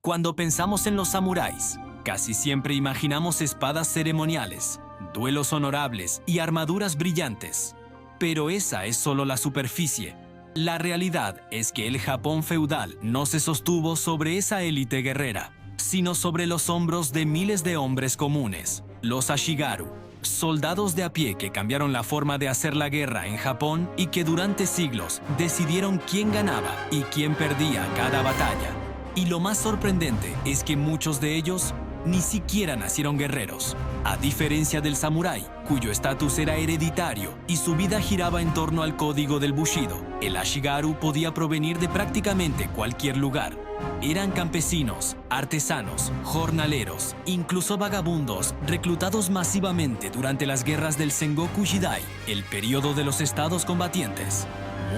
Cuando pensamos en los samuráis, casi siempre imaginamos espadas ceremoniales, duelos honorables y armaduras brillantes. Pero esa es solo la superficie. La realidad es que el Japón feudal no se sostuvo sobre esa élite guerrera, sino sobre los hombros de miles de hombres comunes, los Ashigaru, soldados de a pie que cambiaron la forma de hacer la guerra en Japón y que durante siglos decidieron quién ganaba y quién perdía cada batalla. Y lo más sorprendente es que muchos de ellos ni siquiera nacieron guerreros. A diferencia del samurái, cuyo estatus era hereditario y su vida giraba en torno al código del Bushido, el Ashigaru podía provenir de prácticamente cualquier lugar. Eran campesinos, artesanos, jornaleros, incluso vagabundos, reclutados masivamente durante las guerras del Sengoku Jidai, el periodo de los estados combatientes.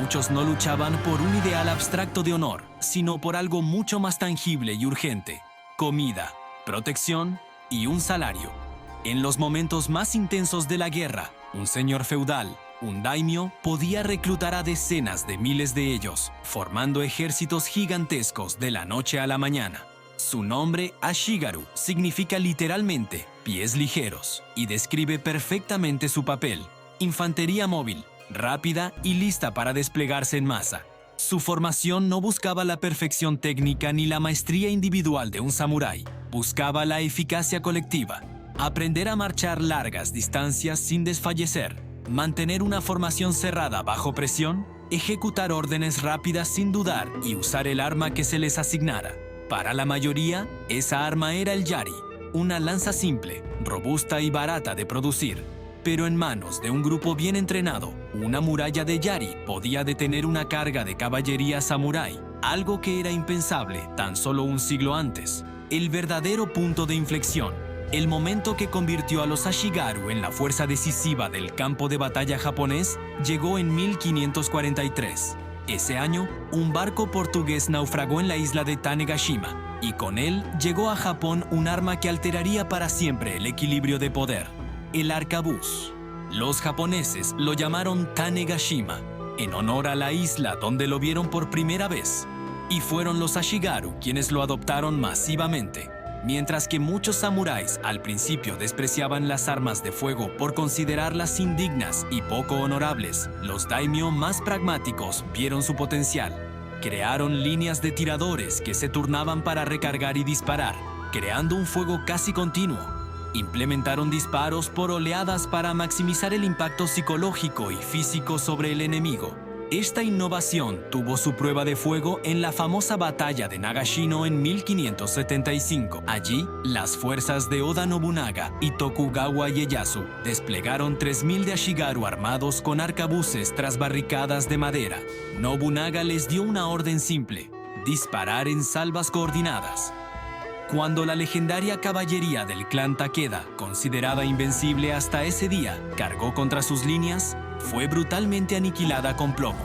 Muchos no luchaban por un ideal abstracto de honor, sino por algo mucho más tangible y urgente: comida, protección y un salario. En los momentos más intensos de la guerra, un señor feudal, un daimyo, podía reclutar a decenas de miles de ellos, formando ejércitos gigantescos de la noche a la mañana. Su nombre, Ashigaru, significa literalmente pies ligeros y describe perfectamente su papel: infantería móvil, rápida y lista para desplegarse en masa. Su formación no buscaba la perfección técnica ni la maestría individual de un samurái, buscaba la eficacia colectiva, aprender a marchar largas distancias sin desfallecer, mantener una formación cerrada bajo presión, ejecutar órdenes rápidas sin dudar y usar el arma que se les asignara. Para la mayoría, esa arma era el yari, una lanza simple, robusta y barata de producir. Pero en manos de un grupo bien entrenado, una muralla de yari podía detener una carga de caballería samurái, algo que era impensable tan solo un siglo antes. El verdadero punto de inflexión, el momento que convirtió a los Ashigaru en la fuerza decisiva del campo de batalla japonés, llegó en 1543. Ese año, un barco portugués naufragó en la isla de Tanegashima, y con él llegó a Japón un arma que alteraría para siempre el equilibrio de poder: el arcabuz. Los japoneses lo llamaron Tanegashima, en honor a la isla donde lo vieron por primera vez, y fueron los Ashigaru quienes lo adoptaron masivamente. Mientras que muchos samuráis al principio despreciaban las armas de fuego por considerarlas indignas y poco honorables, los daimyo más pragmáticos vieron su potencial. Crearon líneas de tiradores que se turnaban para recargar y disparar, creando un fuego casi continuo. Implementaron disparos por oleadas para maximizar el impacto psicológico y físico sobre el enemigo. Esta innovación tuvo su prueba de fuego en la famosa batalla de Nagashino en 1575. Allí, las fuerzas de Oda Nobunaga y Tokugawa Ieyasu desplegaron 3.000 de Ashigaru armados con arcabuces tras barricadas de madera. Nobunaga les dio una orden simple: disparar en salvas coordinadas. Cuando la legendaria caballería del clan Takeda, considerada invencible hasta ese día, cargó contra sus líneas, fue brutalmente aniquilada con plomo.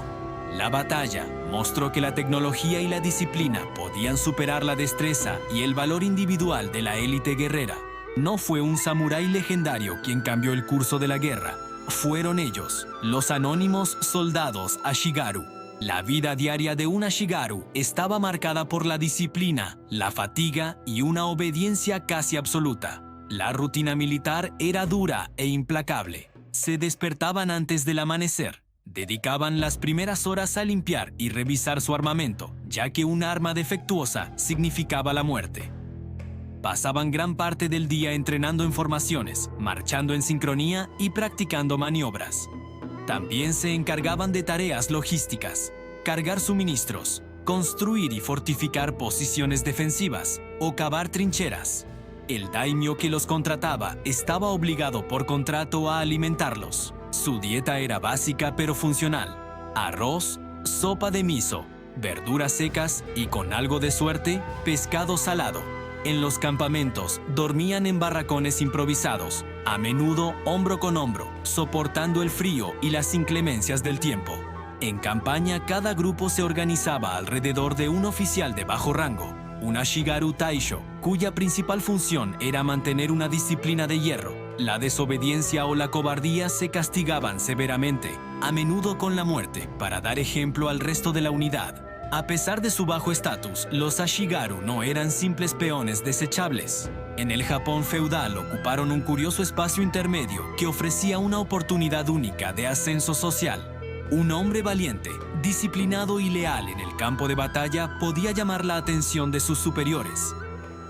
La batalla mostró que la tecnología y la disciplina podían superar la destreza y el valor individual de la élite guerrera. No fue un samurái legendario quien cambió el curso de la guerra, fueron ellos, los anónimos soldados Ashigaru. La vida diaria de un Ashigaru estaba marcada por la disciplina, la fatiga y una obediencia casi absoluta. La rutina militar era dura e implacable. Se despertaban antes del amanecer. Dedicaban las primeras horas a limpiar y revisar su armamento, ya que un arma defectuosa significaba la muerte. Pasaban gran parte del día entrenando en formaciones, marchando en sincronía y practicando maniobras. También se encargaban de tareas logísticas: cargar suministros, construir y fortificar posiciones defensivas o cavar trincheras. El daimyo que los contrataba estaba obligado por contrato a alimentarlos. Su dieta era básica pero funcional: arroz, sopa de miso, verduras secas y, con algo de suerte, pescado salado. En los campamentos dormían en barracones improvisados, a menudo hombro con hombro, soportando el frío y las inclemencias del tiempo. En campaña, cada grupo se organizaba alrededor de un oficial de bajo rango, un Ashigaru Taisho, cuya principal función era mantener una disciplina de hierro. La desobediencia o la cobardía se castigaban severamente, a menudo con la muerte, para dar ejemplo al resto de la unidad. A pesar de su bajo estatus, los Ashigaru no eran simples peones desechables. En el Japón feudal ocuparon un curioso espacio intermedio que ofrecía una oportunidad única de ascenso social. Un hombre valiente, disciplinado y leal en el campo de batalla podía llamar la atención de sus superiores.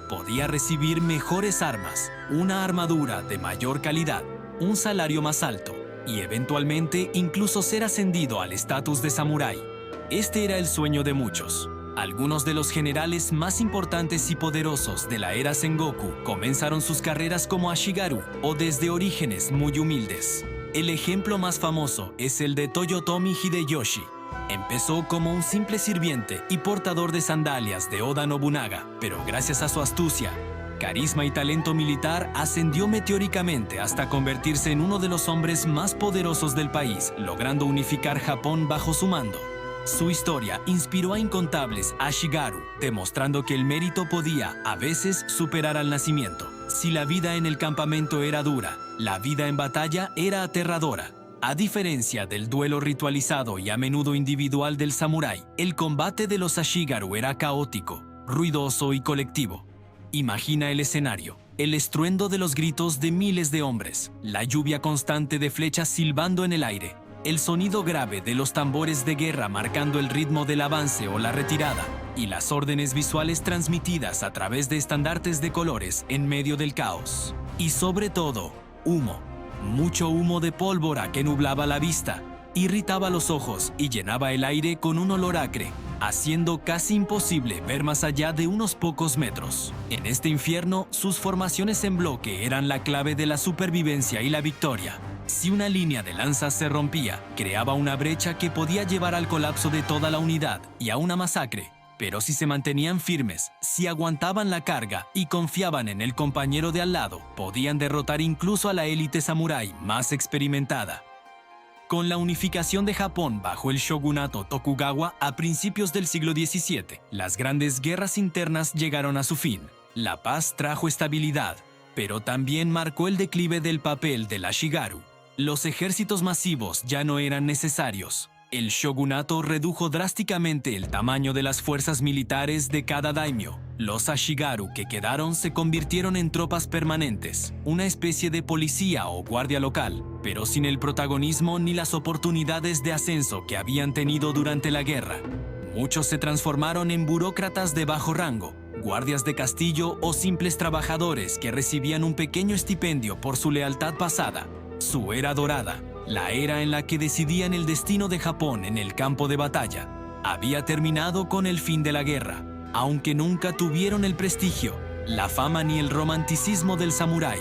Podía recibir mejores armas, una armadura de mayor calidad, un salario más alto y eventualmente incluso ser ascendido al estatus de samurái. Este era el sueño de muchos. Algunos de los generales más importantes y poderosos de la era Sengoku comenzaron sus carreras como Ashigaru o desde orígenes muy humildes. El ejemplo más famoso es el de Toyotomi Hideyoshi. Empezó como un simple sirviente y portador de sandalias de Oda Nobunaga, pero gracias a su astucia, carisma y talento militar ascendió meteóricamente hasta convertirse en uno de los hombres más poderosos del país, logrando unificar Japón bajo su mando. Su historia inspiró a incontables Ashigaru, demostrando que el mérito podía, a veces, superar al nacimiento. Si la vida en el campamento era dura, la vida en batalla era aterradora. A diferencia del duelo ritualizado y a menudo individual del samurái, el combate de los Ashigaru era caótico, ruidoso y colectivo. Imagina el escenario: el estruendo de los gritos de miles de hombres, la lluvia constante de flechas silbando en el aire, el sonido grave de los tambores de guerra marcando el ritmo del avance o la retirada, y las órdenes visuales transmitidas a través de estandartes de colores en medio del caos. Y sobre todo, humo. Mucho humo de pólvora que nublaba la vista, irritaba los ojos y llenaba el aire con un olor acre, haciendo casi imposible ver más allá de unos pocos metros. En este infierno, sus formaciones en bloque eran la clave de la supervivencia y la victoria. Si una línea de lanzas se rompía, creaba una brecha que podía llevar al colapso de toda la unidad y a una masacre. Pero si se mantenían firmes, si aguantaban la carga y confiaban en el compañero de al lado, podían derrotar incluso a la élite samurái más experimentada. Con la unificación de Japón bajo el shogunato Tokugawa a principios del siglo XVII, las grandes guerras internas llegaron a su fin. La paz trajo estabilidad, pero también marcó el declive del papel del Ashigaru. Los ejércitos masivos ya no eran necesarios. El shogunato redujo drásticamente el tamaño de las fuerzas militares de cada daimyo. Los Ashigaru que quedaron se convirtieron en tropas permanentes, una especie de policía o guardia local, pero sin el protagonismo ni las oportunidades de ascenso que habían tenido durante la guerra. Muchos se transformaron en burócratas de bajo rango, guardias de castillo o simples trabajadores que recibían un pequeño estipendio por su lealtad pasada. Su era dorada, la era en la que decidían el destino de Japón en el campo de batalla, había terminado con el fin de la guerra, aunque nunca tuvieron el prestigio, la fama ni el romanticismo del samurái.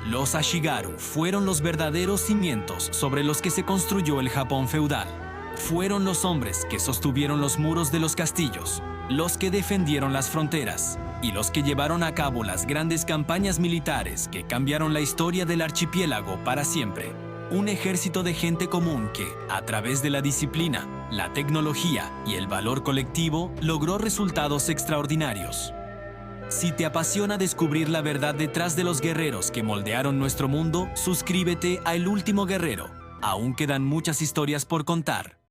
Los Ashigaru fueron los verdaderos cimientos sobre los que se construyó el Japón feudal. Fueron los hombres que sostuvieron los muros de los castillos, los que defendieron las fronteras y los que llevaron a cabo las grandes campañas militares que cambiaron la historia del archipiélago para siempre. Un ejército de gente común que, a través de la disciplina, la tecnología y el valor colectivo, logró resultados extraordinarios. Si te apasiona descubrir la verdad detrás de los guerreros que moldearon nuestro mundo, suscríbete a El Último Guerrero. Aún quedan muchas historias por contar.